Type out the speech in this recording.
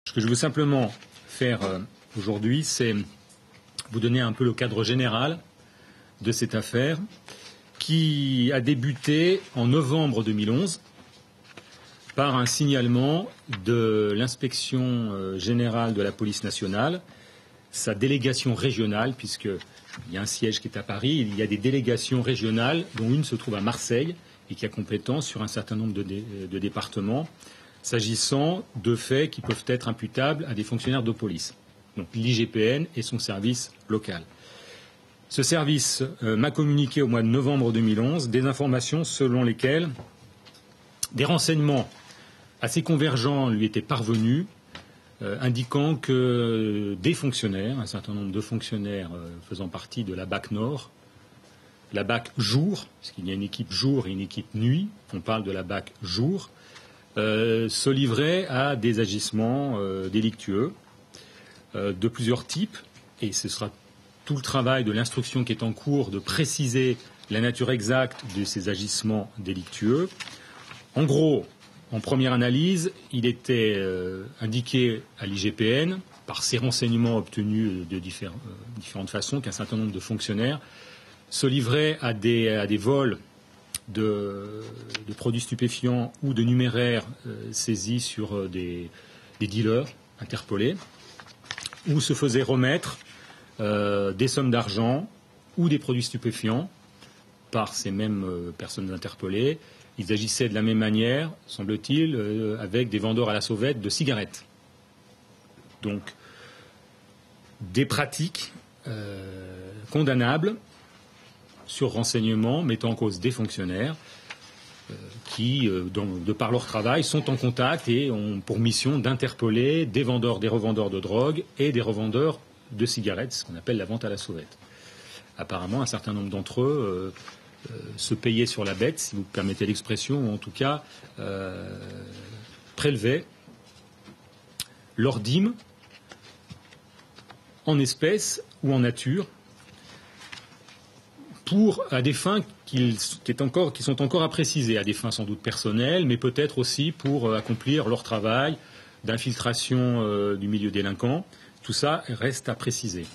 Ce que je veux simplement faire aujourd'hui, c'est vous donner un peu le cadre général de cette affaire qui a débuté en novembre 2011 par un signalement de l'inspection générale de la police nationale, sa délégation régionale, puisqu'il y a un siège qui est à Paris, il y a des délégations régionales, dont une se trouve à Marseille et qui a compétence sur un certain nombre de départements, s'agissant de faits qui peuvent être imputables à des fonctionnaires de police, donc l'IGPN et son service local. Ce service m'a communiqué au mois de novembre 2011 des informations selon lesquelles des renseignements assez convergents lui étaient parvenus, indiquant que des fonctionnaires, un certain nombre de fonctionnaires faisant partie de la BAC Nord, la BAC jour, parce qu'il y a une équipe jour et une équipe nuit, on parle de la BAC jour, se livraient à des agissements délictueux de plusieurs types, et ce sera tout le travail de l'instruction qui est en cours de préciser la nature exacte de ces agissements délictueux. En gros, en première analyse, il était indiqué à l'IGPN, par ces renseignements obtenus de différentes façons, qu'un certain nombre de fonctionnaires se livraient à des vols de produits stupéfiants ou de numéraires saisis sur des dealers interpellés, ou se faisaient remettre des sommes d'argent ou des produits stupéfiants par ces mêmes personnes interpellées. Ils agissaient de la même manière, semble-t-il, avec des vendeurs à la sauvette de cigarettes. Donc, des pratiques condamnables sur renseignement mettant en cause des fonctionnaires qui, de par leur travail, sont en contact et ont pour mission d'interpeller des revendeurs de drogue et des revendeurs de cigarettes, ce qu'on appelle la vente à la sauvette. Apparemment, un certain nombre d'entre eux se payaient sur la bête, si vous permettez l'expression, ou en tout cas prélevaient leur dîme en espèces ou en nature à des fins qui sont encore à préciser, à des fins sans doute personnelles, mais peut-être aussi pour accomplir leur travail d'infiltration du milieu délinquant. Tout ça reste à préciser.